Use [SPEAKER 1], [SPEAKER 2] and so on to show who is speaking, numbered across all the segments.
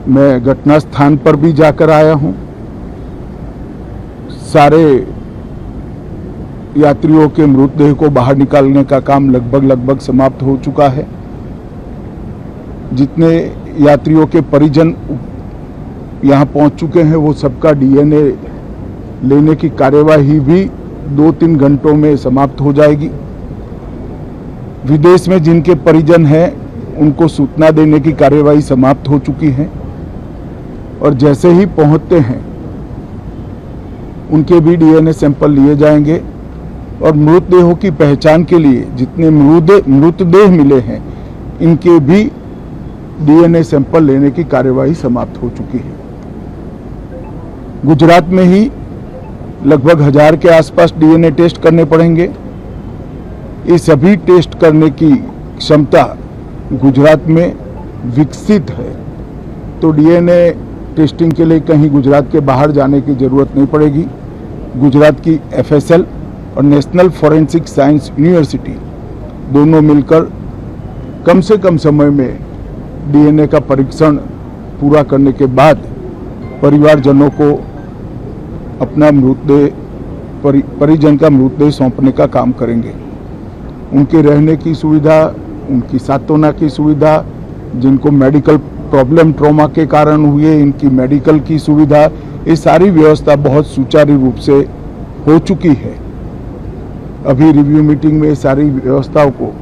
[SPEAKER 1] मैं घटना स्थान पर भी जाकर आया हूं। सारे यात्रियों के मृतदेह को बाहर निकालने का काम लगभग समाप्त हो चुका है। जितने यात्रियों के परिजन यहां पहुंच चुके हैं वो सबका डीएनए लेने की कार्यवाही भी 2-3 घंटों में समाप्त हो जाएगी। विदेश में जिनके परिजन हैं उनको सूचना देने की कार्यवाही समाप्त हो चुकी है और जैसे ही पहुंचते हैं उनके भी डीएनए सैंपल लिए जाएंगे और मृतदेहों की पहचान के लिए जितने मृतदेह मिले हैं इनके भी डीएनए सैंपल लेने की कार्यवाही समाप्त हो चुकी है। गुजरात में ही लगभग 1000 के आसपास डीएनए टेस्ट करने पड़ेंगे। ये सभी टेस्ट करने की क्षमता गुजरात में विकसित है, तो डीएनए टेस्टिंग के लिए कहीं गुजरात के बाहर जाने की जरूरत नहीं पड़ेगी। गुजरात की FSL और नेशनल फॉरेंसिक साइंस यूनिवर्सिटी दोनों मिलकर कम से कम समय में डीएनए का परीक्षण पूरा करने के बाद परिवारजनों को अपना परिजन का मृतदेह सौंपने का काम करेंगे। उनके रहने की सुविधा, उनकी सांत्वना की सुविधा, जिनको मेडिकल प्रॉब्लम ट्रॉमा के कारण हुए इनकी मेडिकल की सुविधा, ये सारी व्यवस्था बहुत सुचारू रूप से हो चुकी है। अभी रिव्यू मीटिंग में सारी व्यवस्थाओं को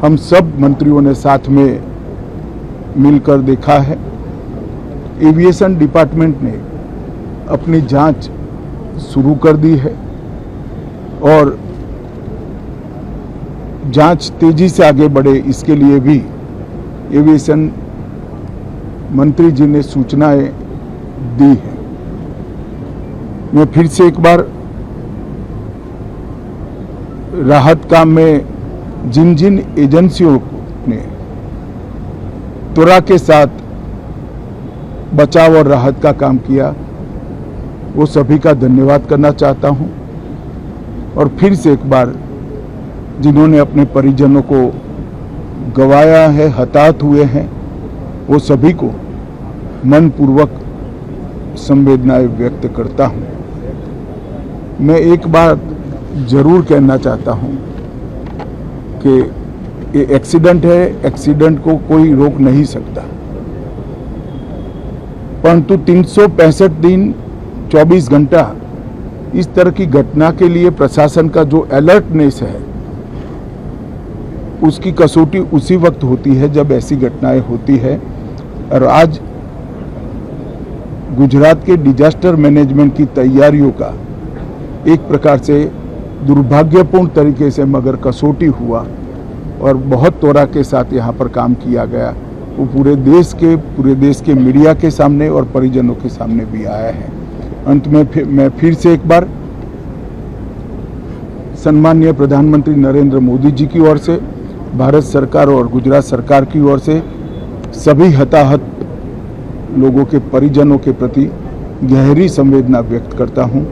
[SPEAKER 1] हम सब मंत्रियों ने साथ में मिलकर देखा है। एविएशन डिपार्टमेंट ने अपनी जांच शुरू कर दी है और जांच तेजी से आगे बढ़े इसके लिए भी एविएशन मंत्री जी ने सूचनाएं दी है। मैं फिर से एक बार राहत काम में जिन जिन एजेंसियों ने त्वरा के साथ बचाव और राहत का काम किया वो सभी का धन्यवाद करना चाहता हूं और फिर से एक बार जिन्होंने अपने परिजनों को गंवाया है, हताहत हुए हैं, वो सभी को मनपूर्वक संवेदनाएं व्यक्त करता हूं। मैं एक बात जरूर कहना चाहता हूं कि ये एक्सीडेंट है, एक्सीडेंट को कोई रोक नहीं सकता, परंतु 365 दिन 24 घंटा इस तरह की घटना के लिए प्रशासन का जो अलर्टनेस है उसकी कसौटी उसी वक्त होती है जब ऐसी घटनाएं होती है। और आज गुजरात के डिजास्टर मैनेजमेंट की तैयारियों का एक प्रकार से दुर्भाग्यपूर्ण तरीके से मगर कसौटी हुआ और बहुत त्वरा के साथ यहाँ पर काम किया गया, वो पूरे देश के मीडिया के सामने और परिजनों के सामने भी आया है। अंत में मैं फिर से एक बार सम्माननीय प्रधानमंत्री नरेंद्र मोदी जी की ओर से, भारत सरकार और गुजरात सरकार की ओर से सभी हताहत लोगों के परिजनों के प्रति गहरी संवेदना व्यक्त करता हूं।